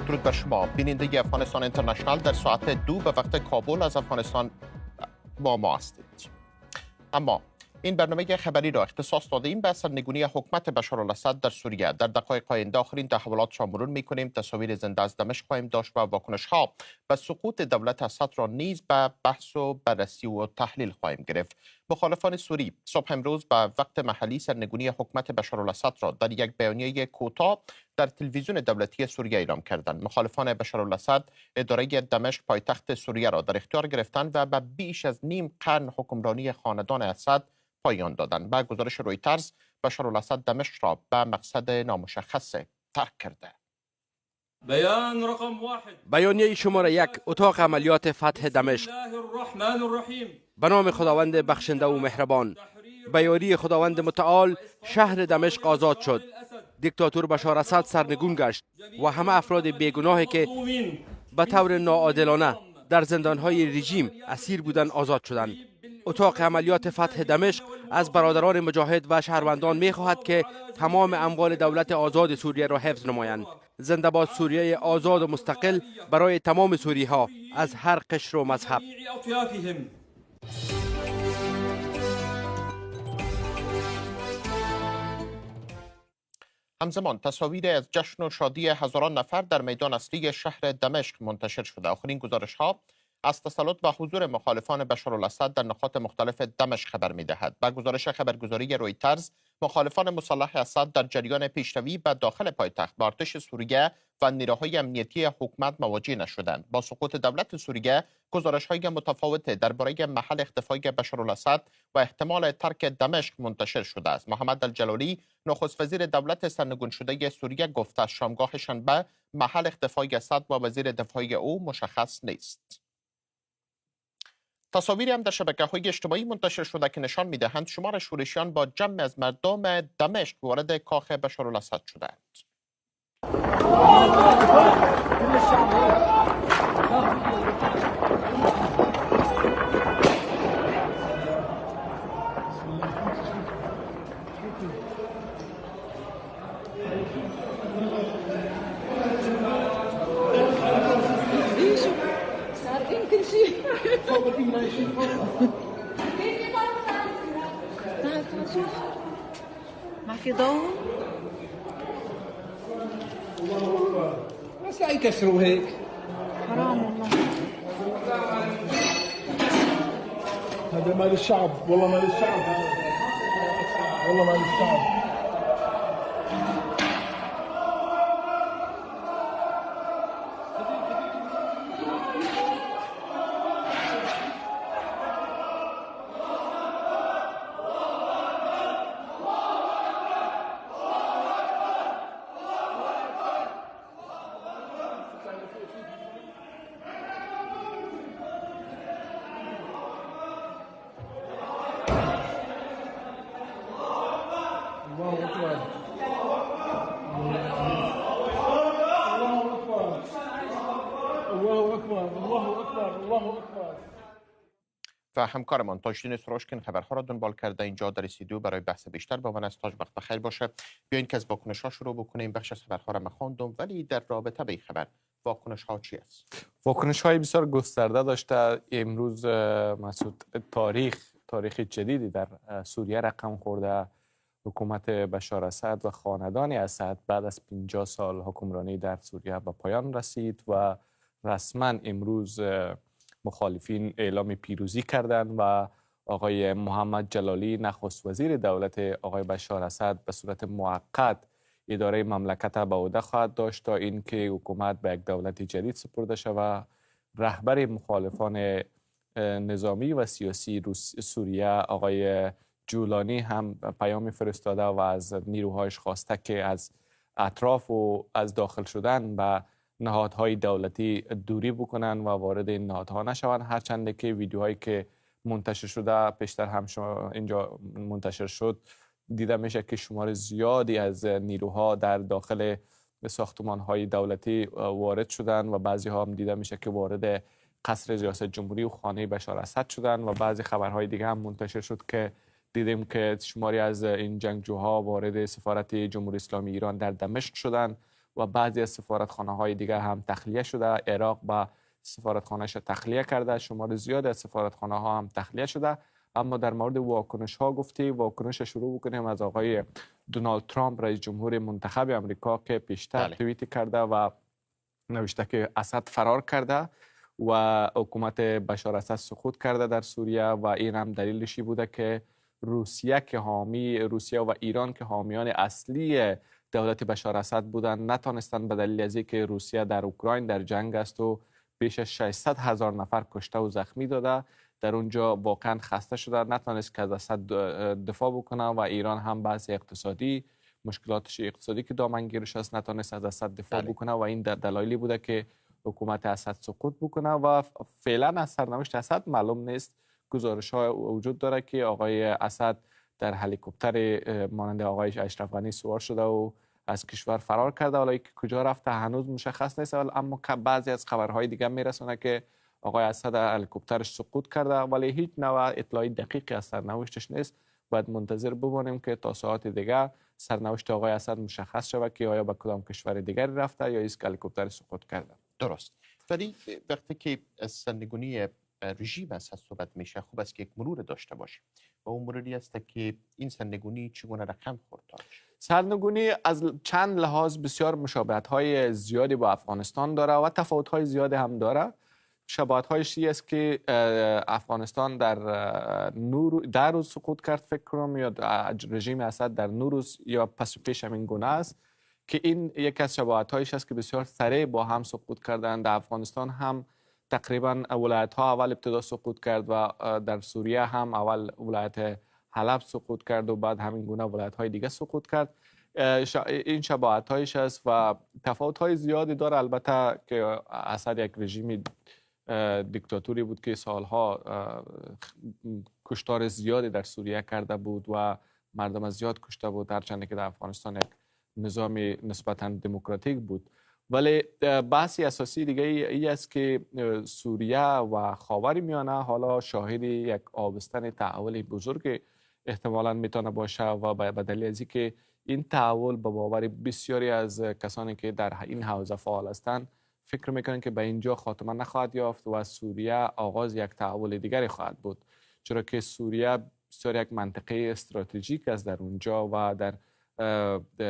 درود بر شما بیننده افغانستان اینترنشنال در ساعت 2 به وقت کابل از افغانستان با ما هستید. اما این برنامه خبری را اختصاص داده ایم به سرنگونی حکومت بشار الاسد در سوریه. در دقایق آینده آخرین تحولات را مرور می‌کنیم، تصاویر زنده از دمشق خواهیم داشت و واکنش‌ها به سقوط دولت اسد را نیز به بحث و بررسی و تحلیل خواهیم گرفت. مخالفان سوری صبح امروز به وقت محلی سرنگونی حکومت بشار الاسد را در یک بیانیه کوتاه در تلویزیون دولتی سوریه اعلام کردند. مخالفان بشار الاسد اداره دمشق پایتخت سوریه را در اختیار گرفتند و به بیش از نیم قرن حکمرانی خاندان اسد پایان دادند. با گزارش رویترز، بشار الاسد دمشق را به مقصد نامشخص ترک کرده. بیان رقم 1. بیانیه شماره 1 اتاق عملیات فتح دمشق. به نام خداوند بخشنده و مهربان. به یاری خداوند متعال شهر دمشق آزاد شد. دیکتاتور بشار اسد سرنگون گشت و همه افراد بیگناهی که به طور ناعادلانه در زندانهای رژیم اسیر بودند آزاد شدند. اتاق عملیات فتح دمشق از برادران مجاهد و شهروندان می خواهد که تمام اموال دولت آزاد سوریه را حفظ نمایند. زنده باد سوریه آزاد و مستقل برای تمام سوری ها از هر قشر و مذهب. همزمان تصاویر از جشن و شادی هزاران نفر در میدان اصلی شهر دمشق منتشر شده. آخرین گزارش ها از تسلط و حضور مخالفان بشار الاسد در نقاط مختلف دمشق خبر می‌دهد. با گزارش خبرگزاری رویترز، مخالفان مسلح اسد در جریان پیشروی به داخل پایتخت با ارتش سوریه و نیروهای امنیتی حکومت مواجه نشدند. با سقوط دولت سوریه، گزارش‌های متفاوت درباره محل اختفای بشار الاسد و احتمال ترک دمشق منتشر شده است. محمد الجلالی، نخست وزیر دولت سرنگون شده سوریه، گفت از شامگاه شنبه محل اختفای اسد و وزیر دفاع او مشخص نیست. تصاویری هم در شبکه‌های اجتماعی منتشر شده که نشان می‌دهند شمار شورشیان با جمع از مردم دمشق وارد کاخ بشار الاسد شدند. ما في ضوء بس لا يكسروا هيك. حرام والله. هذا مال الشعب، والله مال الشعب، والله مال الشعب. و همکارمان تاجدین سروشکین خبرها را دنبال کرده اینجا در استودیو برای بحث بیشتر با من است. تاج، وقت بخیر باشه. بیاین که از واکنش‌ها شروع بکنیم. بخش از خبرها را مخواندم، ولی در رابطه به این خبر واکنش‌ها چی است؟ واکنش‌های بسیار گسترده داشته. امروز مسعود تاریخ جدیدی در سوریه رقم خورده. حکومت بشار اسد و خاندان اسد بعد از 50 سال حکمرانی در سوریه به پایان رسید و رسما امروز مخالفین اعلام پیروزی کردند و آقای محمد جلالی، نخست وزیر دولت آقای بشار اسد، به صورت موقت اداره مملکت به عهده خواهد داشت تا اینکه حکومت به یک دولت جدید سپرده شود. رهبر مخالفان نظامی و سیاسی سوریه آقای جولانی هم پیام فرستاده و از نیروهایش خواسته که از اطراف و از داخل شدن به نهادهای دولتی دوری بکنن و وارد این نهادها نشوند. هرچند که ویدیوهایی که منتشر شده پیشتر هم اینجا منتشر شد، دیده میشه که شمار زیادی از نیروها در داخل ساختمانهای دولتی وارد شدن و بعضی ها هم دیده میشه که وارد قصر ریاست جمهوری و خانه بشار اسد شدن و بعضی خبرهای دیگه هم منتشر شد که دیدیم که شماری از این جنگجوها وارد سفارت جمهوری اسلامی ایران در دمشق شدن و بعضی از سفارتخانه های دیگر هم تخلیه شده. عراق با سفارتخانهش تخلیه کرده، شمار زیاد از سفارتخانه ها هم تخلیه شده. اما در مورد واکنش ها گفتی، واکنش شروع بکنیم از آقای دونالد ترامپ رئیس جمهور منتخب امریکا که پیشتر توییت کرده و نوشته که اسد فرار کرده و حکومت بشار اسد سقوط کرده در سوریه و این هم دلیلشی بوده که روسیه و ایران که حامیان اصلی دولت بشار اسد بودن نتانستند به دلیل از اینکه روسیه در اوکراین در جنگ است و بیش از 600,000 نفر کشته و زخمی داده، در اونجا واقعا خسته شده، نتانست که از اسد دفاع بکنه و ایران هم بعضی مشکلاتش اقتصادی که دامنگیرش است نتانست از اسد دفاع بکنه و این در دلایلی بوده که حکومت اسد سقوط بکنه و فعلا از سرنوشت اسد معلوم نیست. گزارش ها وجود داره که آقای اسد در هلیکوپتر مانند آقای اشرف غنی سوار شده و از کشور فرار کرده، ولی کجا رفته هنوز مشخص نیست. اما بعضی از خبرهای دیگه میرسونه که آقای اسد هلیکوپترش سقوط کرده، ولی هیچ نوع اطلاعی دقیقی از سرنوشتش نیست. باید منتظر بمانیم که تا ساعت دیگه سرنوشت آقای اسد مشخص شود که آیا به کدام کشور دیگری رفته یا ایست هلیکوپتر سقوط کرده. درست. ولی وقتی که از سرنگونی رژیم اسد صحبت میشه، خوب است که یک مرور داشته باشیم و اون مروری است که این سرنگونی چگونه رقم خورد. سرنگونی از چند لحاظ بسیار مشابهت‌های زیادی با افغانستان داره و تفاوت‌های زیادی هم داره. شباهت‌هایش این است که افغانستان در روز سقوط کرد فکر کنم، یا رژیم اسد در 9 روز یا پس و پیش همین گونه است که این یک از شباهت‌هایش است که بسیار سریع با هم سقوط کردند. در افغانستان هم تقریبا ولایت‌ها اول ابتدا سقوط کرد و در سوریه هم اول ولایت حلب سقوط کرد و بعد همین گونه ولایت‌های دیگه سقوط کرد. این شباهت‌هایش است و تفاوت‌های زیادی داره. البته که اسد یک رژیم دیکتاتوری بود که سالها کشتار زیادی در سوریه کرده بود و مردم زیاد کشته بود، هرچند که در افغانستان یک نظام نسبتاً دموکراتیک بود. ولی بحثی اساسی دیگه ای است که سوریه و خاورمیانه حالا شاهد یک آبستن تحول بزرگ احتمالاً میتونه باشه و به دلیل از اینکه این تحول به باور بسیاری از کسانی که در این حوزه فعال هستند فکر میکنن که به اینجا خاتمه نخواهد یافت و سوریه آغاز یک تحول دیگری خواهد بود، چرا که سوریه بسیار یک منطقه استراتژیک است در اونجا و در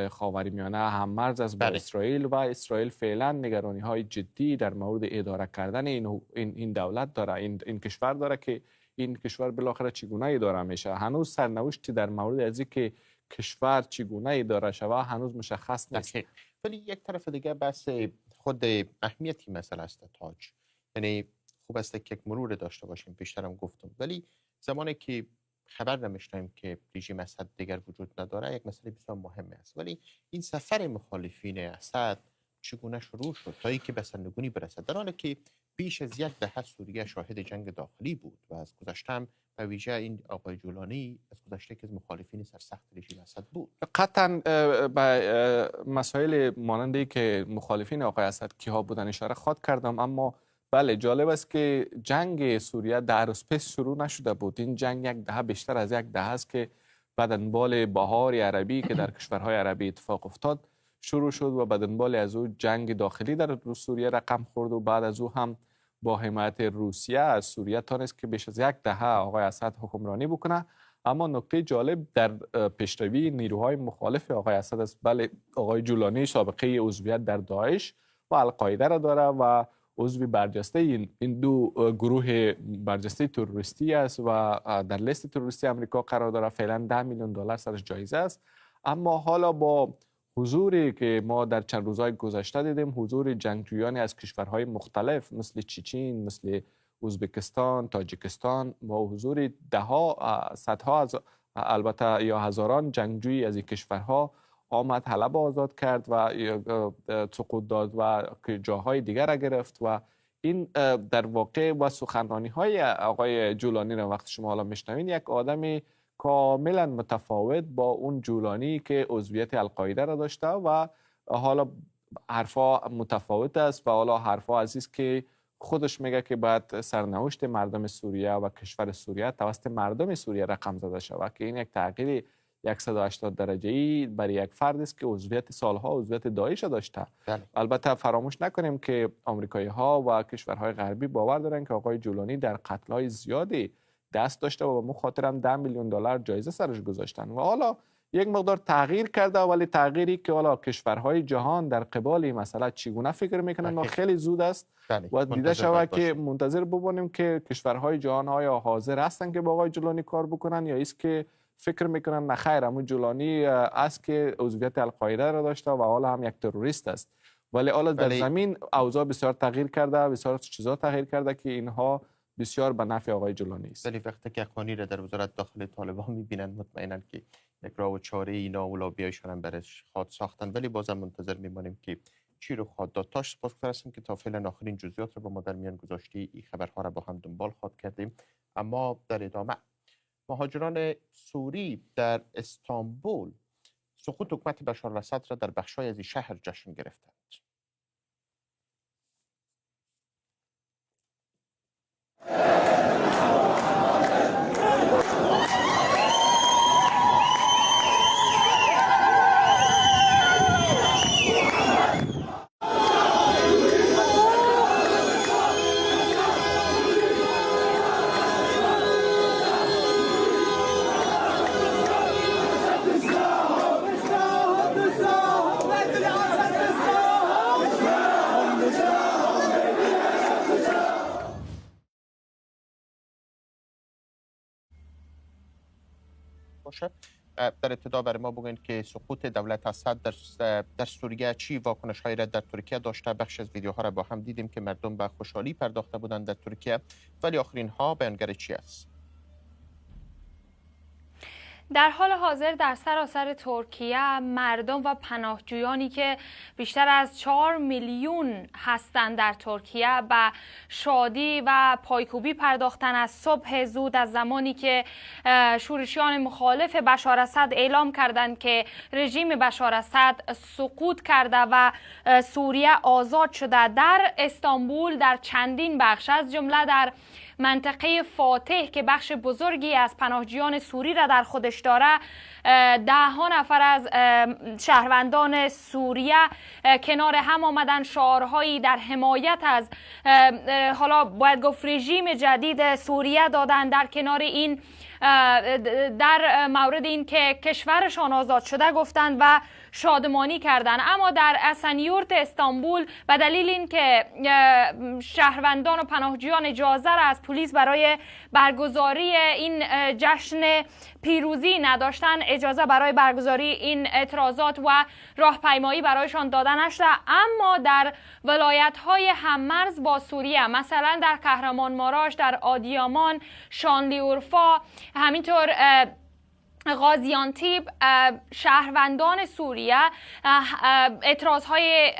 خاورمیانه هم مرز از با اسرائیل و اسرائیل فعلا نگرانی های جدی در مورد اداره کردن این دولت داره، این کشور داره که این کشور بالاخره چگونه اداره میشه. هنوز سرنوشتی در مورد از اینکه کشور چگونه اداره شود هنوز مشخص نیست. ولی یک طرف دیگه بحث خود اهمیتی مسئله است تاج، یعنی خوب است که یک مرور داشته باشیم، پیشترم گفتم، ولی زمانی که خبر نمیشنیم که رژیم اسد دیگر وجود نداره یک مسئله بسیار مهمه است. ولی این سفر مخالفین اسد چگونه شروع شد تا اینکه به سرنگونی برسد، در حالی که بیش از یک دهه سوریه شاهد جنگ داخلی بود و از گذشته هم به ویژه این آقای جولانی از گذشته که از مخالفین سرسخت رژیم اسد بود. قطعا به مسائل مانندی که مخالفین آقای اسد کیها بودن اشاره خواهد کردم، اما بله جالب است که جنگ سوریه در روز پیش شروع نشده بود. این جنگ یک دهه بیشتر از یک دهه است که بعد انبال بهار عربی که در کشورهای عربی اتفاق افتاد شروع شد و بعد انبال از او جنگ داخلی در سوریه رقم خورد و بعد از او هم با حمایت روسیه از سوریه تانست که بیش از یک دهه آقای اسد حکمرانی بکنه. اما نکته جالب در پیشروی نیروهای مخالف آقای اسد است. بله آقای جولانی سابقه عضویت در داعش و القاعده را داره و عضو برجسته این دو گروه برجسته تروریستی است و در لیست تروریستی آمریکا قرار داره. فعلا 10 میلیون دلار سرش جایزه است. اما حالا با حضوری که ما در چند روزهای گذشته دیدیم، حضور جنگجویانی از کشورهای مختلف مثل چچین، مثل ازبکستان، تاجیکستان و حضور صدها البته یا هزاران جنگجوی از این کشورها آمد حلب آزاد کرد و سقوط داد و جاهای دیگر را گرفت و این در واقع و سخنرانی های آقای جولانی را وقتی شما حالا میشنوین یک آدم کاملا متفاوت با اون جولانی که عضویت القاعده را داشته و حالا حرفا متفاوت است و حالا حرفا عزیز که خودش میگه که باید سرنوشت مردم سوریه و کشور سوریه توسط مردم سوریه رقم زده شود که این یک تغییر 180 درجه‌ای برای یک فرد است که عضویت سالها عضویت داعش داشته. البته فراموش نکنیم که آمریکایی‌ها و کشورهای غربی باور دارن که آقای جولانی در قتل‌های زیادی دست داشته و به مو خاطر هم 10 میلیون دلار جایزه سرش گذاشتن و حالا یک مقدار تغییر کرده، ولی تغییری که حالا کشورهای جهان در قبال این مسئله چگونه فکر میکنن و خیلی زود است و دیده شود که منتظر بمانیم که کشورهای جهان آیا حاضر هستن که با آقای جولانی کار بکنن یا است که فکر میکنن نخیر همون جولانی است که عضویت القاعده را داشته و حالا هم یک تروریست است. ولی حالا در زمین اوضاع بسیار تغییر کرده، بسیار چیزا تغییر کرده که اینها بسیار به نفع آقای جولانی است. ولی وقتی که اخوانی را در وزارت داخل طالبان میبینن مطمئنا که یک راه و چاره اینا و لابیایشان هم برش خواد ساختن، ولی بازم منتظر میمانیم که چی رو خواهد داد. تاش سپاسگزار هستم که تا فعلا آخرین جزئیات رو با ما در میان گذاشتی. این خبرها را با هم دنبال خواهد کردیم. اما در ادامه مهاجران سوری در استانبول سقوط حکومت بشار الاسد را در بخش‌های از این شهر جشن گرفتند. در ابتدا برای ما بگوین که سقوط دولت اسد در سوریه چی واکنش‌هایی را در ترکیه داشته. بخش از ویدیوها را با هم دیدیم که مردم به خوشحالی پرداخته بودند در ترکیه، ولی آخرین ها بیانگر چی است؟ در حال حاضر در سراسر ترکیه مردم و پناهجویانی که بیشتر از 4 میلیون هستند در ترکیه به شادی و پایکوبی پرداختن از صبح زود، از زمانی که شورشیان مخالف بشار اسد اعلام کردند که رژیم بشار اسد سقوط کرده و سوریه آزاد شده. در استانبول در چندین بخش از جمله در منطقه فاتح که بخش بزرگی از پناهجویان سوری را در خودش داره، 10 نفر از شهروندان سوریه کنار هم آمدن، شعارهایی در حمایت از حالا باید گفت رژیم جدید سوریه دادن، در کنار این در مورد این که کشورشان آزاد شده گفتند و شادمانی کردند. اما در اسنیورت استانبول به دلیل اینکه شهروندان و پناهجویان اجازه را از پلیس برای برگزاری این جشن پیروزی نداشتن، اجازه برای برگزاری این اعتراضات و راهپیمایی برایشان داده نشده. اما در ولایت‌های هممرز با سوریه، مثلا در kahramanmaraş، در آدیامان، شانلیورفا، همینطور غازیانتیب، شهروندان سوریه اعتراضهای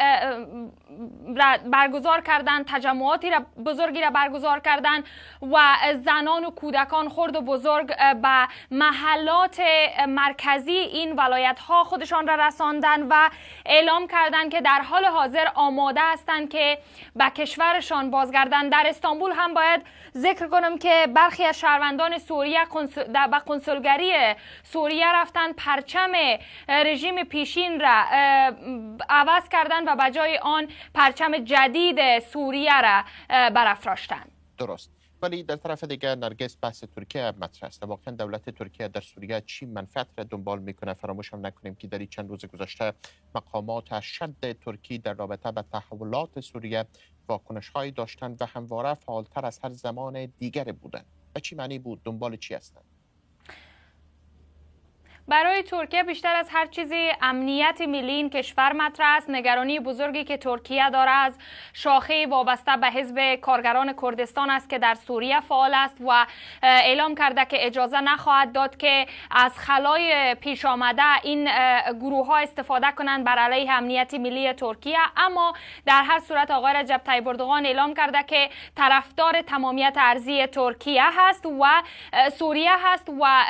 برگزار کردند، تجمعاتی بزرگی را برگزار کردند و زنان و کودکان خرد و بزرگ به محلات مرکزی این ولایت ها خودشان را رساندند و اعلام کردند که در حال حاضر آماده هستند که به کشورشان بازگردند. در استانبول هم باید ذکر کنم که برخی از شهروندان سوریه به کنسولگری سوریه رفتن، پرچم رژیم پیشین را عوض کردند و به جای آن پرچم جدید سوریه را برافراشتند. درست. ولی در طرف دیگر نرگس بحث ترکیه مطرح است. واقعا دولت ترکیه در سوریه چی منفعت را دنبال میکنه؟ فراموش هم نکنیم که در این چند روز گذشته مقامات اشد ترکی در رابطه به تحولات سوریه واکنش‌هایی داشتند و همواره فعالتر از هر زمان دیگر بودند. به چی معنی بود؟ دنبال چی هستند؟ برای ترکیه بیشتر از هر چیزی امنیت ملی این کشور مطرح است. نگرانی بزرگی که ترکیه داره از شاخه وابسته به حزب کارگران کردستان است که در سوریه فعال است و اعلام کرده که اجازه نخواهد داد که از خلای پیش آمده این گروه ها استفاده کنند بر علیه امنیت ملی ترکیه. اما در هر صورت آقای رجب طیب اردوغان اعلام کرده که طرفدار تمامیت ارضی ترکیه هست و سوریه هست و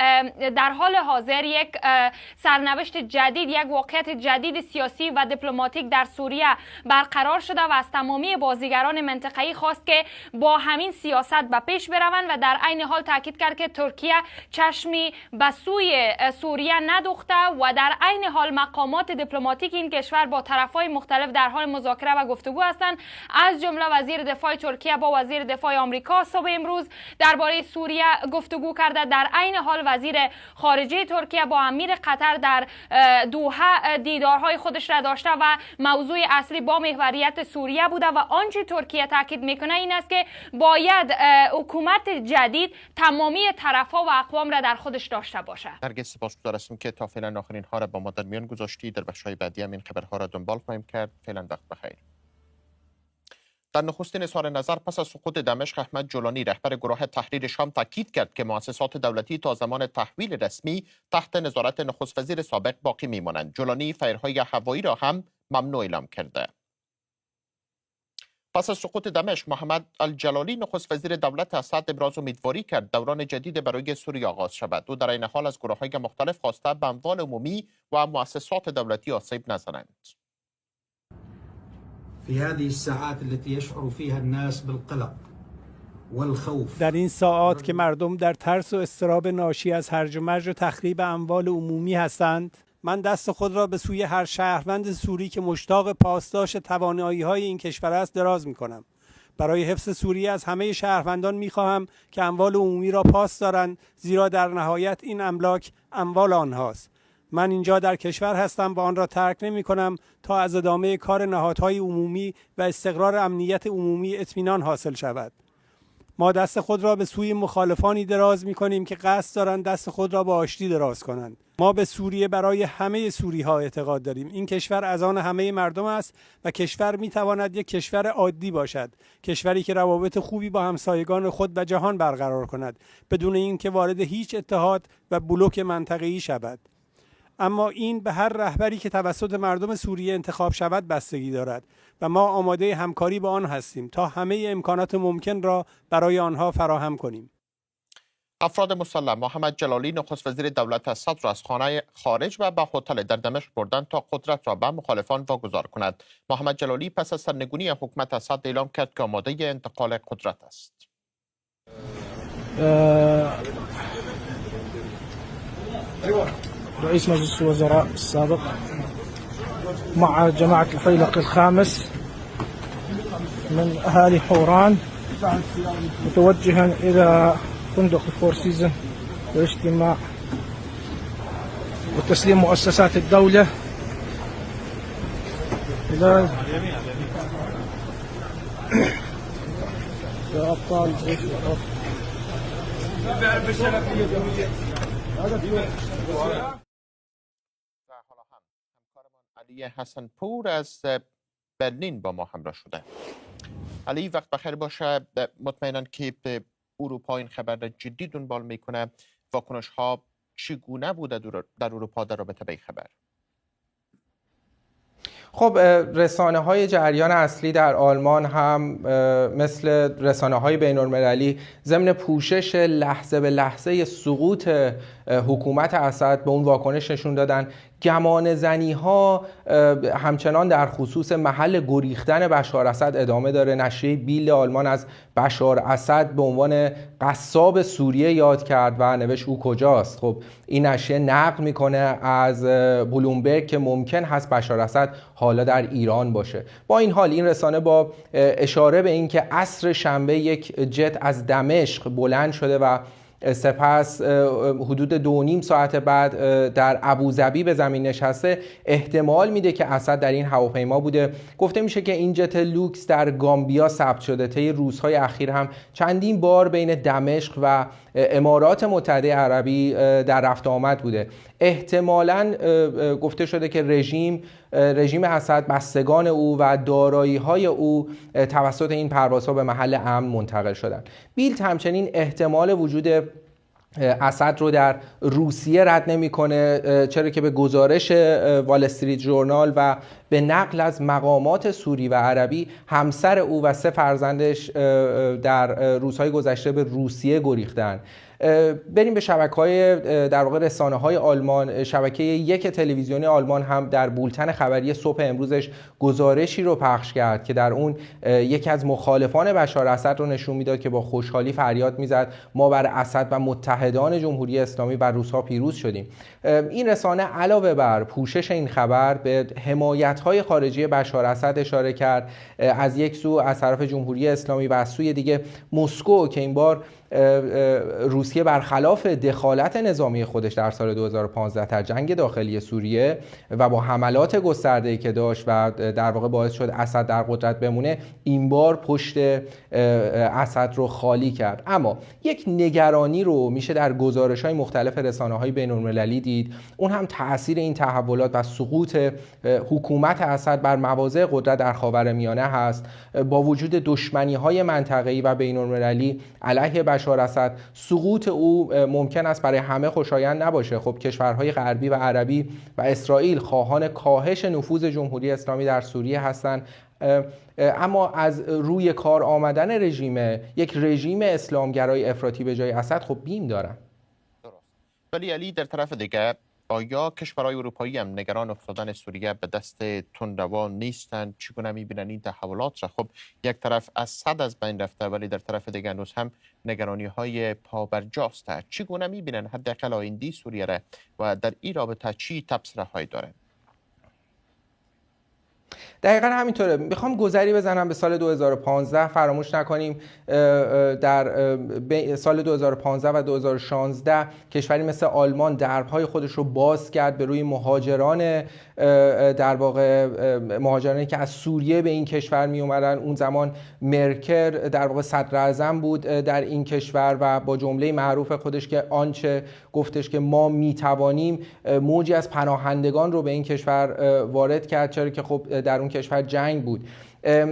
در حال حاضر یک سرنوشت جدید، یک واقعیت جدید سیاسی و دیپلماتیک در سوریه برقرار شده و از تمامی بازیگران منطقه‌ای خواست که با همین سیاست به پیش بروند و در عین حال تاکید کرد که ترکیه چشمی به سوی سوریه ندوخته و در عین حال مقامات دیپلماتیک این کشور با طرف‌های مختلف در حال مذاکره و گفتگو هستند. از جمله وزیر دفاع ترکیه با وزیر دفاع آمریکا صبح امروز درباره سوریه گفتگو کرده. در عین حال وزیر خارجه ترکیه با امیر قطر در دوحه دیدارهای خودش را داشته و موضوع اصلی با محوریت سوریه بوده و آنچه ترکیه تاکید میکنه این است که باید حکومت جدید تمامی طرف‌ها و اقوام را در خودش داشته باشه. نرگس سپاسگزار هستم که تا فعلا آخرین ها را با ما در میان گذاشتی. در بخش‌های بعدی هم این خبرها را دنبال خواهیم کرد. فعلا وقت بخیر. در نخستین اظهار نظر پس از سقوط دمشق، احمد جولانی رهبر گروه تحریر شام تاکید کرد که مؤسسات دولتی تا زمان تحویل رسمی تحت نظارت نخست وزیر سابق باقی میمانند. جولانی فایرهای هوایی را هم ممنوع اعلام کرده. پس از سقوط دمشق، محمد الجلالی نخست وزیر دولت اسد ابراز امیدواری کرد دوران جدید برای سوریه آغاز شود. او در این حال از گروه‌های مختلف خواسته به اموال عمومی و مؤسسات دولتی آسیب نزنند. در این ساعات که مردم در ترس و اضطراب ناشی از هرج و مرج و تخریب اموال عمومی هستند، من دست خود را به سوی هر شهروند سوری که مشتاق پاسداشت توانایی‌های این کشور است دراز می‌کنم. برای حفظ سوریه از همه شهروندان می‌خواهم که اموال عمومی را پاس دارند، زیرا در نهایت این املاک اموال آنهاست. من اینجا در کشور هستم و آن را ترک نمی‌کنم تا از ادامه کار نهادهای عمومی و استقرار امنیت عمومی اطمینان حاصل شود. ما دست خود را به سوی مخالفانی دراز می‌کنیم که قصد دارند دست خود را به آشتی دراز کنند. ما به سوریه برای همه سوری‌ها اعتقاد داریم. این کشور از آن همه مردم است و کشور می‌تواند یک کشور عادی باشد، کشوری که روابط خوبی با همسایگان خود و جهان برقرار کند بدون اینکه وارد هیچ اتحاد و بلوک منطقه‌ای شود. اما این به هر رهبری که توسط مردم سوریه انتخاب شود بستگی دارد و ما آماده همکاری با آن هستیم تا همه امکانات ممکن را برای آنها فراهم کنیم. افراد مسلح محمد جلالی نخست وزیر دولت اسد را از خانه خارج و به هتل در دمشق بردند تا قدرت را به مخالفان واگذار کند. محمد جلالی پس از سرنگونی حکومت اسد اعلام کرد که آماده انتقال قدرت است. رئيس مجلس الوزراء السابق مع جماعة الفيلق الخامس من أهالي حوران متوجها إلى فندق الفور سيزن للاجتماع وتسليم مؤسسات الدولة إلى أبطال جيش الأرض. علی حسن پور از برلین با ما همراه شده. علی وقت بخیر باشه. مطمئناً که اروپا این خبر را جدی دنبال میکنه. واکنش ها چگونه بوده در اروپا در رابطه با این خبر؟ خب رسانه‌های جریان اصلی در آلمان هم مثل رسانه‌های بین‌المللی ضمن پوشش لحظه به لحظه سقوط حکومت اسد به اون واکنش نشون دادن. گمان زنی ها همچنان در خصوص محل گریختن بشار اسد ادامه داره. نشریه بیلد آلمان از بشار اسد به عنوان قصاب سوریه یاد کرد و نوشت او کجاست. خب این نشریه نقل میکنه از بلومبرگ که ممکن هست بشار اسد حالا در ایران باشه. با این حال این رسانه با اشاره به اینکه عصر شنبه یک جت از دمشق بلند شده و سپس حدود 2.5 ساعت بعد در ابوظبی به زمین نشسته احتمال میده که اسد در این هواپیما بوده. گفته میشه که این جت لوکس در گامبیا ثبت شده. طی روزهای اخیر هم چندین بار بین دمشق و امارات متحده عربی در رفت آمد بوده. احتمالاً گفته شده که رژیم اسد، بستگان او و دارایی‌های او توسط این پروازها به محل امن منتقل شدند. بیلد همچنین احتمال وجود اسد رو در روسیه رد نمی‌کنه، چرا که به گزارش وال استریت ژورنال و به نقل از مقامات سوری و عربی همسر او و 3 فرزندش در روزهای گذشته به روسیه گریختند. بریم به شبکه‌های در واقع رسانه‌های آلمان. شبکه یک تلویزیونی آلمان هم در بولتن خبری صبح امروزش گزارشی رو پخش کرد که در اون یکی از مخالفان بشار اسد رو نشون میداد که با خوشحالی فریاد میزد ما بر اسد و متحدان جمهوری اسلامی و روس‌ها پیروز شدیم. این رسانه علاوه بر پوشش این خبر به حمایت‌های خارجی بشار اسد اشاره کرد، از یک سو از طرف جمهوری اسلامی و از سوی دیگه مسکو که این بار روسیه برخلاف دخالت نظامی خودش در سال 2015 در جنگ داخلی سوریه و با حملات گسترده‌ای که داشت و در واقع باعث شد اسد در قدرت بمونه، این بار پشت اسد رو خالی کرد. اما یک نگرانی رو میشه در گزارش‌های مختلف رسانه‌های بین‌المللی دید، اون هم تأثیر این تحولات و سقوط حکومت اسد بر مواضع قدرت در خاورمیانه هست. با وجود دشمنی‌های منطقه‌ای و بین‌المللی علیه بشار اسد، سقوط او ممکن است برای همه خوشایند نباشه. خب کشورهای غربی و عربی و اسرائیل خواهان کاهش نفوذ جمهوری اسلامی در سوریه هستند، اما از روی کار آمدن یک رژیم اسلامگرای افراطی به جای اسد خب بیم دارن. ولی علی، در طرف دیگر آیا کشورهای اروپایی هم نگران افتادن سوریه به دست تندرو نیستند؟ چگونه می‌بینن این تحولات را؟ خب یک طرف اسد از بین رفته ولی در طرف دیگر هنوز هم نگرانی‌های پابرجاست. چگونه می‌بینن حداقل آینده سوریه را و در این رابطه چی تبصره‌هایی دارند؟ دقیقا همینطوره. میخوام گذری بزنم به سال 2015. فراموش نکنیم در سال 2015 و 2016 کشوری مثل آلمان دربهای خودش رو باز کرد به روی مهاجران، در واقع مهاجرانی که از سوریه به این کشور می اومدن. اون زمان مرکل در واقع صدر اعظم بود در این کشور و با جمله معروف خودش که آنچه گفتش که ما می توانیم، موجی از پناهندگان رو به این کشور وارد کرد، چرا که خب در اون کشور جنگ بود.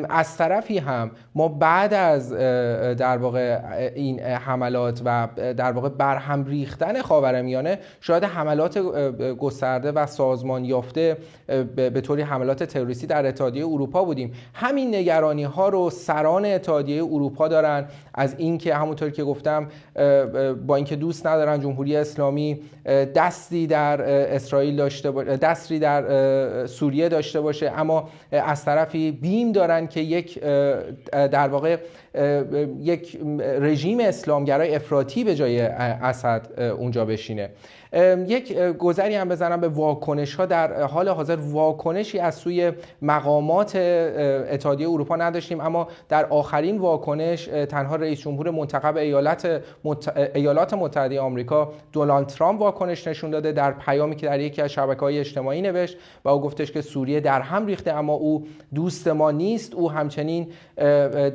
از طرفی هم ما بعد از در واقع این حملات و در واقع برهم ریختن خاورمیانه شاهد حملات گسترده و سازمان یافته به طوری حملات تروریستی در اتحادیه اروپا بودیم. همین نگرانی ها رو سران اتحادیه اروپا دارن از اینکه همونطور که گفتم با اینکه دوست ندارن جمهوری اسلامی دستی در اسرائیل داشته باشه، دستی در سوریه داشته باشه، اما از طرفی بیم دارن که یک در واقع یک رژیم اسلامگرای افراطی به جای اسد اونجا بشینه. یک گذری هم بزنم به واکنش ها. در حال حاضر واکنشی از سوی مقامات اتحادیه اروپا نداشتیم، اما در آخرین واکنش تنها رئیس جمهور منتخب ایالات متحده آمریکا دونالد ترامپ واکنش نشون داده در پیامی که در یکی از شبکه‌های اجتماعی نوشت و او گفتش که سوریه در هم ریخته اما او دوست ما نیست. او همچنین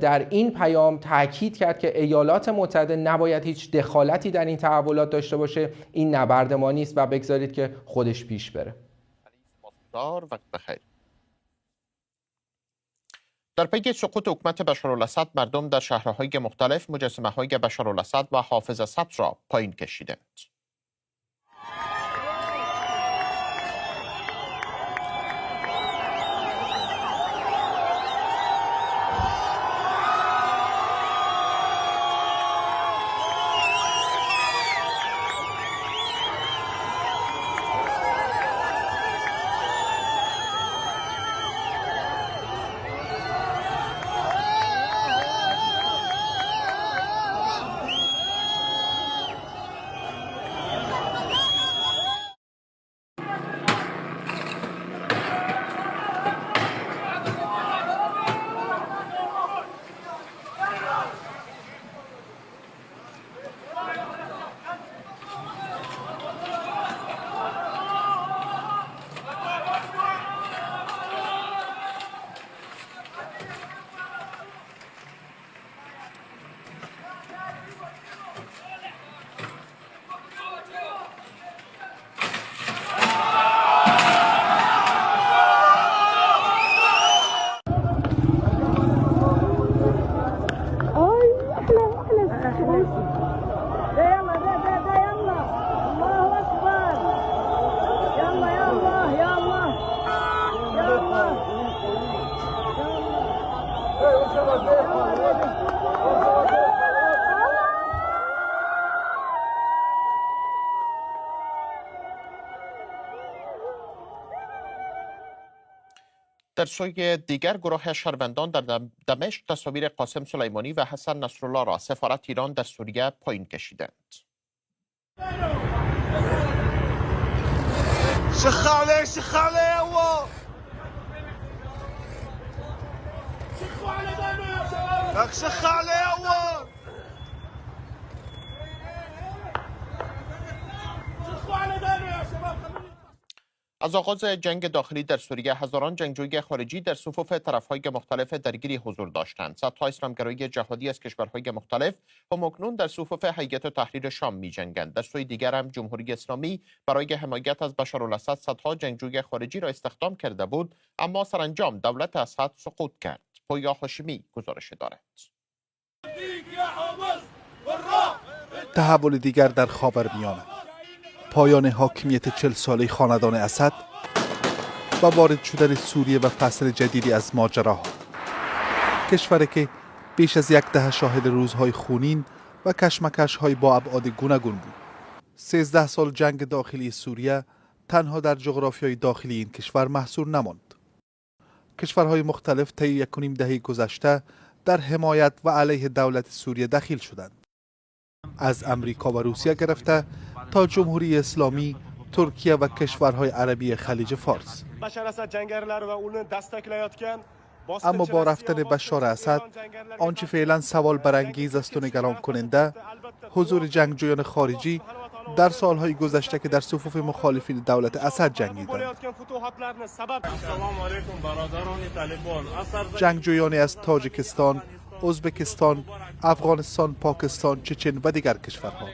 در این پیام تاکید کرد که ایالات متحده نباید هیچ دخالتی در این تحولات داشته باشه، این نبرد ما نیست و بگذارید که خودش پیش بره. وقت بخیر. در پی سقوط حکومت بشارالاسد مردم در شهرهای مختلف مجسمه‌های بشارالاسد و حافظ اسد را پایین کشیدند. در سوی دیگر گروه شهروندان در دمشق تصاویر قاسم سلیمانی و حسن نصرالله را سفارت ایران در سوریه پایین کشیدند. شخاله شخاله هو شخاله هو از آغاز جنگ داخلی در سوریه هزاران جنگجوی خارجی در صفوف طرف‌های مختلف درگیری حضور داشتند. صدها اسلامگرای جهادی از کشورهای مختلف همکنون در صفوف هیئت تحریر شام می‌جنگند. در سوی دیگر هم جمهوری اسلامی برای حمایت از بشارالاسد صدها جنگجوی خارجی را استخدام کرده بود، اما سرانجام دولت اسد سقوط کرد. پویا هاشمی گزارش دارد. تحول دیگر در خاورمیانه، پایان حاکمیت 40 ساله خاندان اسد و وارد شدن سوریه و فصل جدیدی از ماجراها. کشوری که بیش از 10 دهه شاهد روزهای خونین و کشمکش‌های با ابعاد گوناگون بود. 13 سال جنگ داخلی سوریه تنها در جغرافیای داخلی این کشور محصور نماند. کشورهای مختلف طی 1.5 دهه گذشته در حمایت و علیه دولت سوریه دخیل شدند. از امریکا و روسیه گرفته تا جمهوری اسلامی، ترکیه و کشورهای عربی خلیج فارس. اما با رفتن بشار اسد، آنچه فعلا سوال برانگیز است و نگران کننده، حضور جنگجویان خارجی در سالهای گذشته که در صفوف مخالفین دولت اسد جنگیدند. جنگجویانی از تاجیکستان، ازبکستان، افغانستان، پاکستان، چچن و دیگر کشورها.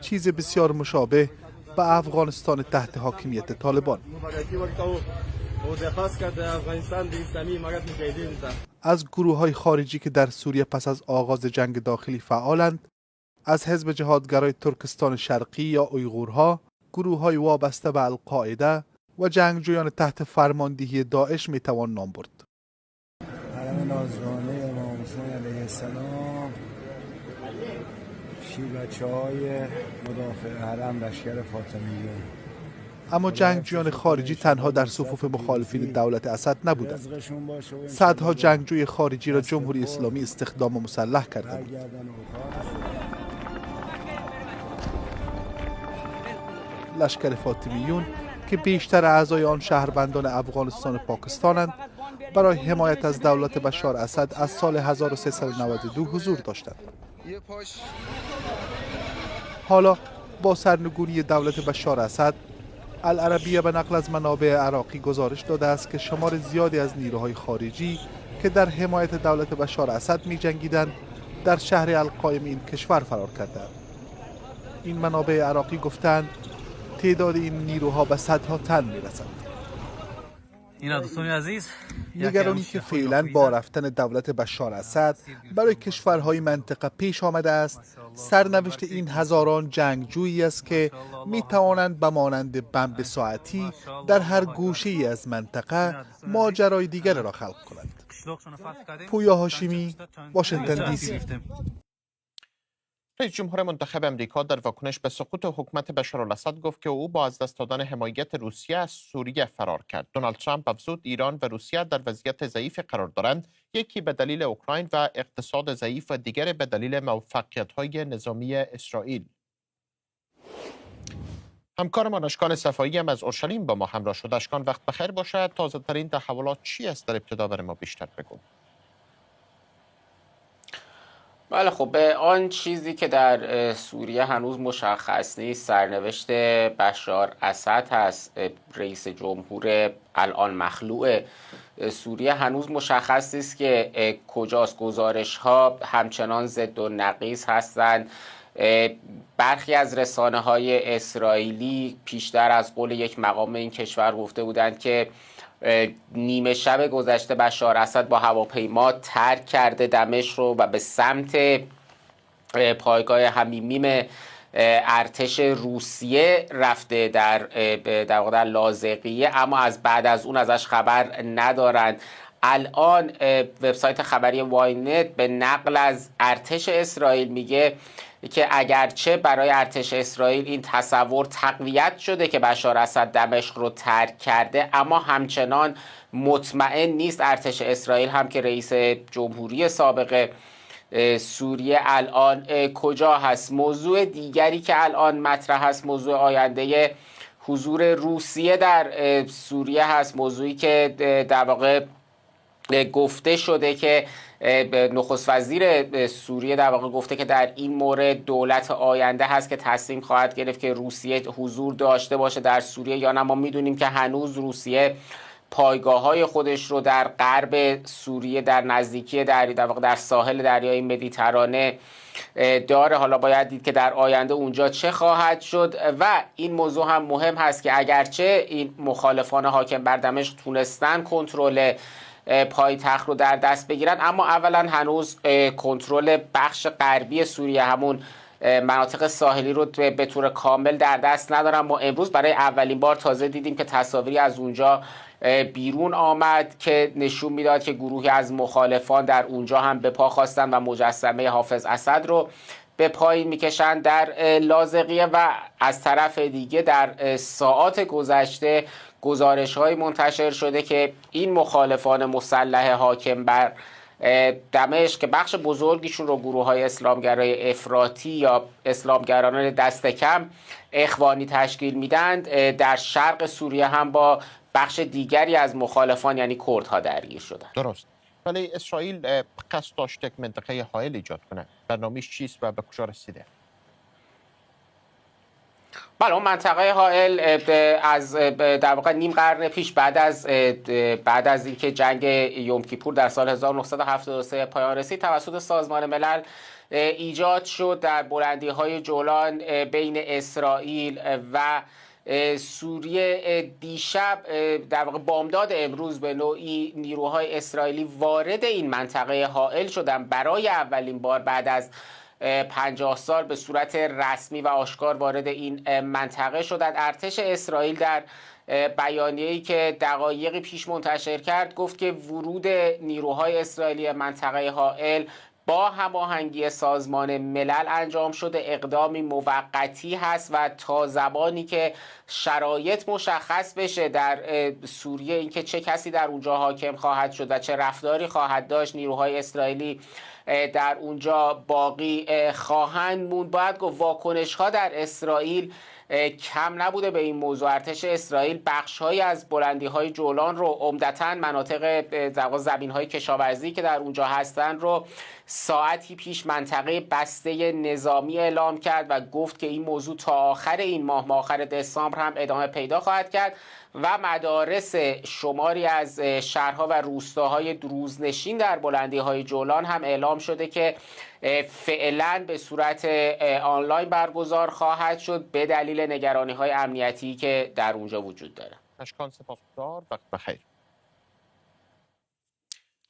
چیز بسیار مشابه به افغانستان تحت حاکمیت طالبان. از گروه‌های خارجی که در سوریه پس از آغاز جنگ داخلی فعالند، از حزب جهادگرای ترکستان شرقی یا اویغورها، گروه‌های وابسته به القاعده و جنگجویان تحت فرماندهی داعش میتوان نام برد. حرم نازدانه امام حسین علیه السلام، بچه‌های مدافع حرم لشکر فاطمیون. اما جنگجویان خارجی تنها در صفوف مخالفین دولت اسد نبودند. صدها جنگجوی خارجی را جمهوری اسلامی استخدام و مسلح کرده بود. لشکر فاطمیون که بیشتر اعضای آن شهروندان افغانستان و پاکستانند، برای حمایت از دولت بشار اسد از سال 1392 حضور داشتند. حالا با سرنگونی دولت بشار اسد، العربیه به نقل از منابع عراقی گزارش داده است که شمار زیادی از نیروهای خارجی که در حمایت دولت بشار اسد می جنگیدند در شهر القائم این کشور فرار کردند. این منابع عراقی گفتند تعداد این نیروها به صدها تن می رسند. نگرانی که فعلا با رفتن دولت بشار اسد برای کشورهای منطقه پیش آمده است، سرنوشت این هزاران جنگجویی است که می توانند به مانند بمب ساعتی در هر گوشه‌ای از منطقه ماجرای دیگر را خلق کنند. پویا هاشمی، واشنگتن دی سی. رئیس جمهور منتخب امریکا در واکنش به سقوط حکومت بشارالاسد گفت که او با از دست دادن حمایت روسیه از سوریه فرار کرد. دونالد ترامپ افزود ایران و روسیه در وضعیت ضعیفی قرار دارند، یکی به دلیل اوکراین و اقتصاد ضعیف و دیگر به دلیل موفقیت‌های نظامی اسرائیل. همکارمان اشکان صفایی هم از اورشلیم با ما همراه شد. اشکان، وقت بخیر باشد. تازه ترین تحولات چی است؟ در ابتدا برای ما بیشتر بگو. بله خب، به آن چیزی که در سوریه هنوز مشخص نیست، سرنوشت بشار اسد هست، رئیس جمهور الان مخلوع سوریه. هنوز مشخص نیست که کجاست. گزارش ها همچنان ضد و نقیض هستند. برخی از رسانه های اسرائیلی پیشتر از قول یک مقام این کشور گفته بودند که نیمه شب گذشته بشار اسد با هواپیما ترک کرده دمشق رو و به سمت پایگاه حمیمیم ارتش روسیه رفته در واقع لاذقیه، اما از بعد از اون ازش خبر ندارند. الان وبسایت خبری واینت به نقل از ارتش اسرائیل میگه که اگرچه برای ارتش اسرائیل این تصور تقویت شده که بشار اسد دمشق رو ترک کرده، اما همچنان مطمئن نیست ارتش اسرائیل هم که رئیس جمهوری سابق سوریه الان کجا هست. موضوع دیگری که الان مطرح هست موضوع آینده حضور روسیه در سوریه هست، موضوعی که در واقع گفته شده که نخست وزیر سوریه در واقع گفته که در این مورد دولت آینده هست که تصمیم خواهد گرفت که روسیه حضور داشته باشه در سوریه یا نه. ما میدونیم که هنوز روسیه پایگاه‌های خودش رو در غرب سوریه در نزدیکی در واقع در ساحل دریای مدیترانه داره. حالا باید دید که در آینده اونجا چه خواهد شد. و این موضوع هم مهم هست که اگرچه این مخالفان حاکم بر دمشق تونستن کنترل پایتخت رو در دست بگیرن، اما اولا هنوز کنترل بخش غربی سوریه همون مناطق ساحلی رو به طور کامل در دست ندارن. ما امروز برای اولین بار تازه دیدیم که تصاویری از اونجا بیرون آمد که نشون میداد که گروهی از مخالفان در اونجا هم به پا خواستن و مجسمه حافظ اسد رو به پایین میکشن در لاذقیه. و از طرف دیگه در ساعات گذشته گزارش‌های منتشر شده که این مخالفان مسلح حاکم بر دمشق که بخش بزرگیشون رو گروه‌های اسلامگرای افراطی یا اسلامگرایان دست کم اخوانی تشکیل میدند، در شرق سوریه هم با بخش دیگری از مخالفان یعنی کردها درگیر شدن. درست. ولی اسرائیل قصد داشته یک منطقه حائل ایجاد کنه. برنامه‌اش چیست و به کجا رسیده؟ بله، اون منطقه حائل از در واقع نیم قرن پیش بعد از اینکه جنگ یوم کیپور در سال 1973 پایان رسید توسط سازمان ملل ایجاد شد در بلندی‌های جولان بین اسرائیل و سوریه. دیشب در واقع بامداد امروز به نوعی نیروهای اسرائیلی وارد این منطقه حائل شدن. برای اولین بار بعد از 50 سال به صورت رسمی و آشکار وارد این منطقه شدند. ارتش اسرائیل در بیانیه‌ای که دقایقی پیش منتشر کرد گفت که ورود نیروهای اسرائیلی منطقه حائل با هماهنگی سازمان ملل انجام شده، اقدامی موقتی هست و تا زمانی که شرایط مشخص بشه در سوریه اینکه چه کسی در اونجا حاکم خواهد شد و چه رفتاری خواهد داشت نیروهای اسرائیلی در اونجا باقی خواهند موند. باید گفت واکنش‌ها در اسرائیل کم نبوده به این موضوع. ارتش اسرائیل بخش‌هایی از بلندی‌های جولان رو، عمدتاً مناطق زمین‌های کشاورزی که در اونجا هستن رو ساعتی پیش منطقه بسته نظامی اعلام کرد و گفت که این موضوع تا آخر این ماه آخر دسامبر هم ادامه پیدا خواهد کرد و مدارس شماری از شهرها و روستاهای روزنشین در بلندی‌های جولان هم اعلام شده که فعلا به صورت آنلاین برگزار خواهد شد به دلیل نگرانی‌های امنیتی که در اونجا وجود داره. اشکان سپاسگزار، وقت بخیر.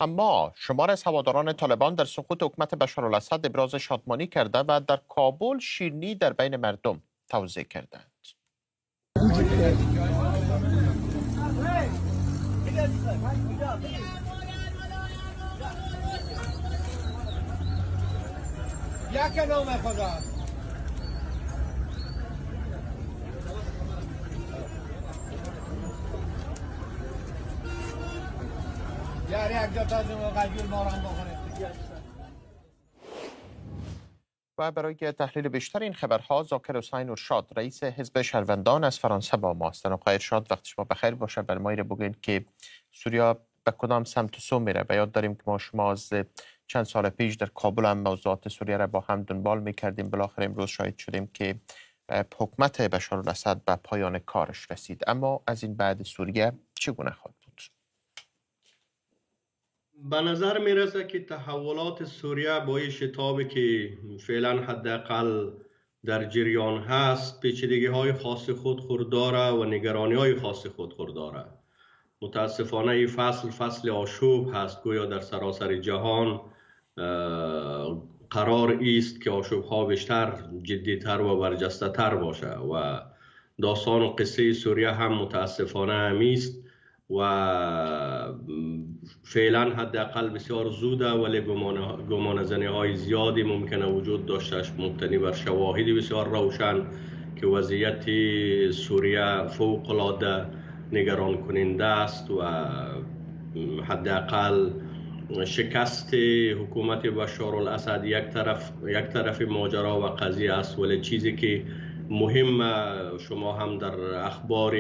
اما شمار از هواداران طالبان در سقوط حکومت بشارالاسد ابراز شادمانی کرده و در کابل شیرینی در بین مردم توزیع کردند. یک نام خدا و برای تحلیل بیشتر این خبرها ذاکر حسین ارشاد رئیس حزب شهروندان از فرانسه با ماست. جناب ارشاد، وقت شما بخیر باشه. بر ما بگوین که سوریه به کدام سمت و سو میره؟ به یاد داریم که ما شما از چند سال پیش در کابل هم موضوعات سوریه را با هم دنبال میکردیم. بالاخره امروز شاهد شدیم که حکومت بشارالاسد به پایان کارش رسید. اما از این بعد سوریه چگونه خواهد بود؟ به نظر میرسه که تحولات سوریه با این شتابی که فعلا حداقل در جریان هست پیچیدگی های خاص خود داره و نگرانی های خاص خود داره. متاسفانه این فصل آشوب هست، گویا در سراسر جهان قرار است که آشوب ها بیشتر جدیتر و برجسته تر باشه و داستان و قصه سوریه هم متاسفانه همیست و فعلا حداقل بسیار زوده، ولی گمان زنی های زیادی ممکنه وجود داشتش مبتنی بر شواهد بسیار روشن که وضعیت سوریه فوق العاده نگران کننده است و حداقل شکست حکومت بشار الاسد یک طرف ماجرا و قضیه است، ولی چیزی که مهم شما هم در اخبار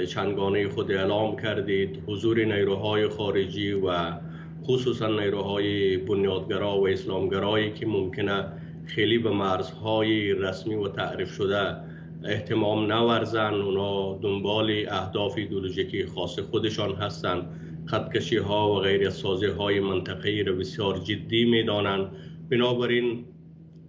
چندگانه خود اعلام کردید، حضور نیروهای خارجی و خصوصا نیروهای بنیادگرا و اسلامگرایی که ممکنه خیلی به مرزهای رسمی و تعریف شده اهتمام نورزن. اونا دنبال اهداف ایدئولوژیکی خاص خودشان هستند، خطکشی ها و غیر سازی های منطقه‌ای را بسیار جدی میدانند. بنابراین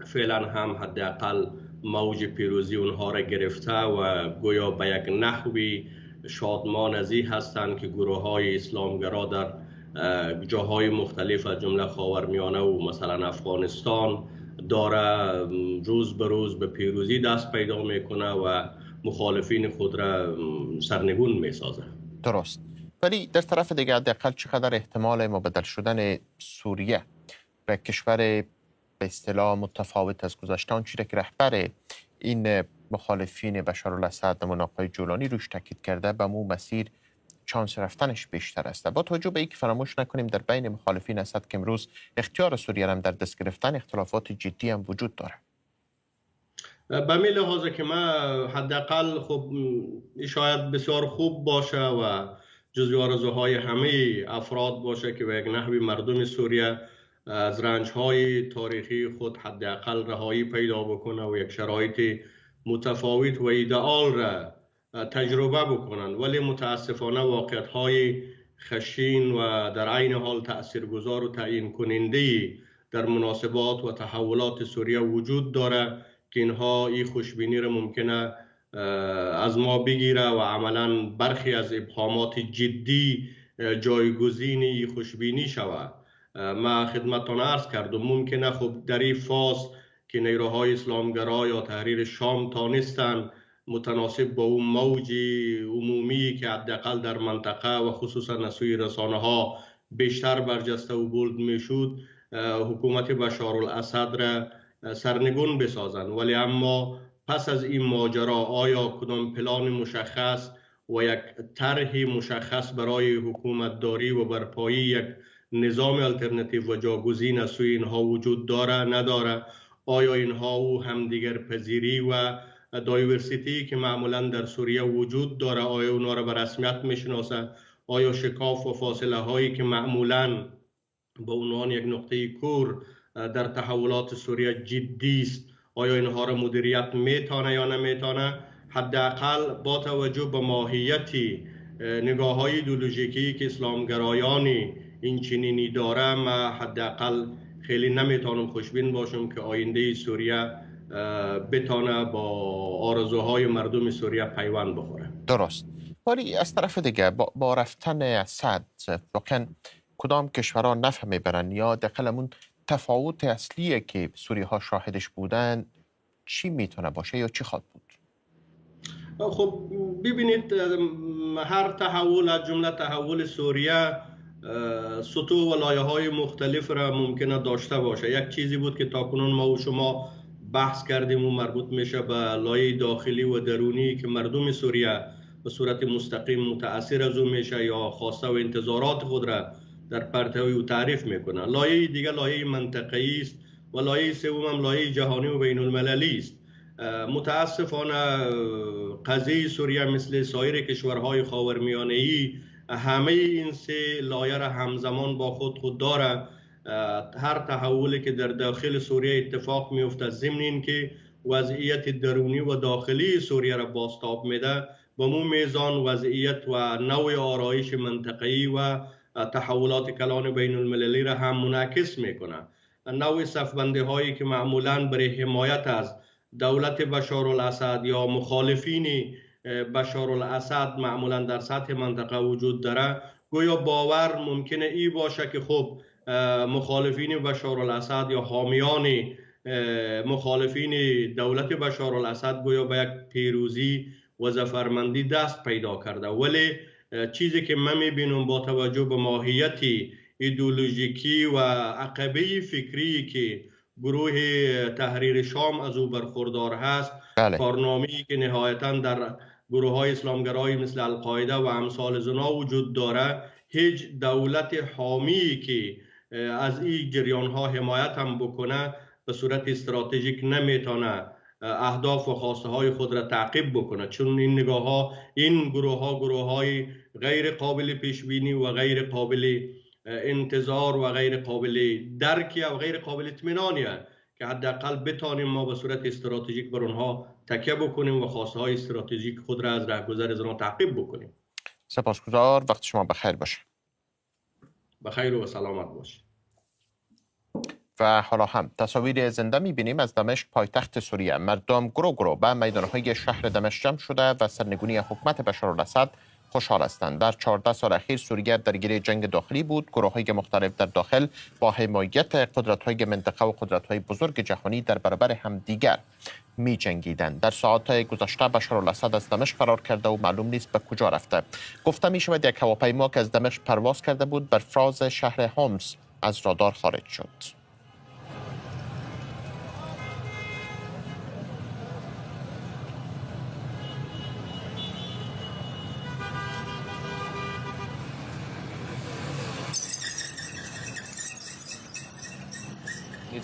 فعلا هم حداقل موج پیروزی اونها را گرفته و گویا به یک نحوی شادمان ازی هستند که گروه های اسلامگرا در جاهای مختلف از جمله خاورمیانه و مثلا افغانستان داره روز به روز به پیروزی دست پیدا میکنه و مخالفین خود را سرنگون میسازه. درست. ولی در طرف دیگه حداقل چقدر احتمال مبدل شدن سوریه به کشور به اصطلاح متفاوت از گذشته، آنچه که رهبر این مخالفین بشار الاسد نمون آقای جولانی روش تاکید کرده به مو مسیر چانس رفتنش بیشتر است؟ با توجه به اینکه فراموش نکنیم در بین مخالفین اسد که امروز اختیار سوریه هم در دست گرفتن اختلافات جدی هم وجود داره. به می لحاظه که ما حداقل خب شاید بسیار خوب باشه و جزو آرزوهای همه افراد باشه که به یک نحوی مردم سوریه از رنجهای تاریخی خود حداقل رهایی پیدا بکنه و یک شرایط متفاوت و ایدئال را تجربه بکنند. ولی متاسفانه واقعیت‌های خشین و در عین حال تاثیرگذار و تعیین کننده در مناسبات و تحولات سوریه وجود داره که اینها این خوشبینی را ممکنه از ما بگیره و عملا برخی از ابهامات جدی جایگزین این خوشبینی شود. ما خدمتتان عرض کردم ممکنه خب در این فاز که نیروهای اسلامگرا یا تحریر شام تانستن متناسب با اون موج عمومی که حداقل در منطقه و خصوصا از سوی رسانه ها بیشتر برجسته و بولد میشد حکومت بشار الاسد را سرنگون بسازند. ولی اما پس از این ماجرا آیا کدام پلان مشخص و یک طرح مشخص برای حکومت داری و برپایی یک نظام الटरनेटिव و جاگزین از سوی اینها وجود داره نداره؟ آیا اینها او همدیگر پذیری و دایورسیتی که معمولا در سوریه وجود داره آیا اونا را به رسمیت میشناسه؟ آیا شکاف و فاصله هایی که معمولا به عنوان یک نقطه کور در تحولات سوریه جدی است آیا اینها را مدیریت میتونه یا نمیتونه؟ حداقل با توجه به ماهیت نگاه های ایدئولوژیکی که اسلامگرایان این چنینی داره ما حداقل خیلی نمیتونم خوشبین باشم که آینده سوریه بتونه با آرزوهای مردم سوریه پیوند بخوره. درست. ولی از طرف دیگه با رفتن اسد واقعا کدام کشورها نفع میبرن یا دقیقاً تفاوت اصلیه که سوریه ها شاهدش بودن چی میتونه باشه یا چی خواهد بود؟ خب ببینید هر تحول از جمله تحول سوریه سطوح و لایه های مختلف را ممکنه داشته باشه. یک چیزی بود که تاکنون ما و شما بحث کردیم و مربوط میشه به لایه داخلی و درونی که مردم سوریه به صورت مستقیم متاثر از اون میشه یا خواسته و انتظارات خود را در پرتوی او تعریف میکنه. لایه دیگه لایه منطقه‌ای است و لایه سوم هم لایه جهانی و بین المللی است. متاسفانه قضیه سوریه مثل سایر کشورهای خاورمیانه‌ای همه این سه لایه را همزمان با خود داره. هر تحولی که در داخل سوریه اتفاق میفته ضمن این که وضعیت درونی و داخلی سوریه را بازتاب میده به مو میزان وضعیت و نوع آرایش منطقه‌ای و تحولات کلان بین المللی را هم منعکس میکنه. نوع صفبندی هایی که معمولا برای حمایت از دولت بشار الاسد یا مخالفین بشار الاسد معمولا در سطح منطقه وجود داره گویا باور ممکنه ای باشه که خب مخالفین بشار الاسد یا حامیان مخالفین دولت بشار الاسد گویا به یک پیروزی و ظفرمندی دست پیدا کرده. ولی چیزی که من میبینم با توجه به ماهیت ایدئولوژیکی و عقبه فکری که گروه تحریر شام از او برخوردار هست، کارنامه‌ای که نهایتاً در گروه های اسلامگرایی مثل القاعده و امثال زنا وجود داره، هیچ دولت حامی که از این جریان ها حمایت هم بکنه به صورت استراتژیک نمیتونه اهداف و خواسته های خود را تعقیب بکنه، چون این گروه های غیر قابل پیش بینی و غیر قابل انتظار و غیر قابل درکی و غیر قابل اطمینانی که حداقل بتانیم ما به صورت استراتژیک بر اونها تکیه بکنیم و خواسته های استراتژیک خود را از رهگذر از آنها تعقیب بکنیم. سپاسگزار، وقت شما بخیر باشه. بخیر و سلامت باشه. و حالا هم تصاویر زنده می‌بینیم از دمشق پایتخت سوریه. مردم گروه به میدان‌های شهر دمشق جمع شده و سرنگونی حکومت بشارالاسد خوشحال هستند. در 14 سال اخیر سوریه درگیر جنگ داخلی بود. گروه‌های مختلف در داخل با حمایت قدرت‌های منطقه و قدرت‌های بزرگ جهانی در برابر همدیگر می‌جنگیدند. در ساعات گذشته بشارالاسد از دمشق فرار کرده و معلوم نیست به کجا رفته. گفته می‌شود یک هواپیما که از دمشق پرواز کرده بود بر فراز شهر هومس از رادار خارج شد.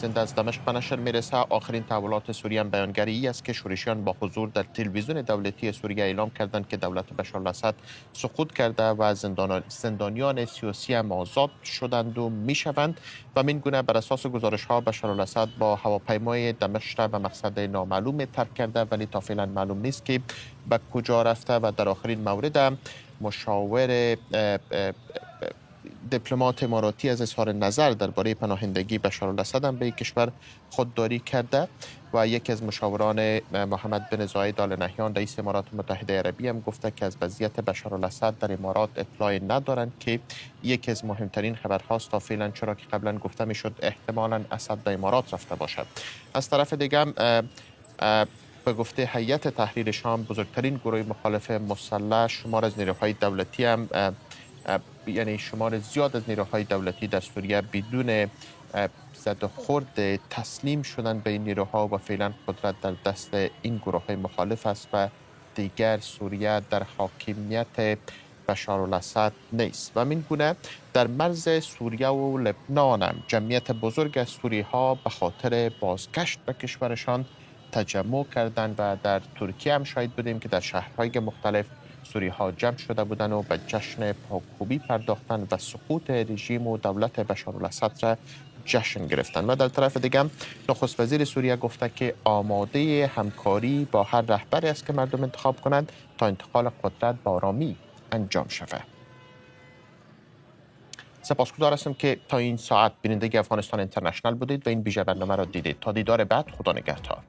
زنده از دمشق به نشر میرسه. آخرین تحولات سوریه بیانگری است که شورشیان با حضور در تلویزیون دولتی سوریه اعلام کردند که دولت بشارالاسد سقوط کرده و زندانیان سیاسی هم آزاد شدند و میشوند و من گونه بر اساس گزارش ها بشارالاسد با هواپیمای دمشق به مقصد نامعلوم ترک کرده، ولی تا فعلا معلوم نیست که به کجا رفته. و در آخرین مورد مشاور دیپلمات اماراتی از اظهار نظر درباره پناهندگی بشارالاسد هم به کشور خودداری کرده و یکی از مشاوران محمد بن زاید آل نهیان رئیس امارات متحده عربی هم گفته که از وضعیت بشارالاسد در امارات اطلاعی ندارند که یکی از مهمترین خبرهاست تا فعلا، چرا که قبلا گفته میشد احتمالاً اسد به امارات رفته باشد. از طرف دیگه به گفته هیئت تحریر شام بزرگترین گروه مخالف مسلح شمار از نیروهای دولتی هم یعنی شمار زیاد از نیروهای دولتی در سوریه بدون زد و خورد تسلیم شدن به این نیروها و فعلا قدرت در دست این گروه های مخالف است و دیگر سوریه در حاکمیت بشارالاسد نیست. و من گونه در مرز سوریه و لبنان هم جمعیت بزرگ از سوری ها به خاطر بازگشت به کشورشان تجمع کردند و در ترکیه هم شاهد بودیم که در شهرهای مختلف سوری ها جمع شده بودند و به جشن پاکوبی پرداختند و سقوط رژیم و دولت بشارالاسد را جشن گرفتند. و در طرف دیگه نخست وزیر سوریه گفته که آماده همکاری با هر رهبری است که مردم انتخاب کنند تا انتقال قدرت با آرامی انجام شود. سپاسگزار هستم که تا این ساعت بیننده افغانستان اینترنشنال بودید و این ویژه برنامه را دیدید. تا دیدار بعد، خدا نگهدار.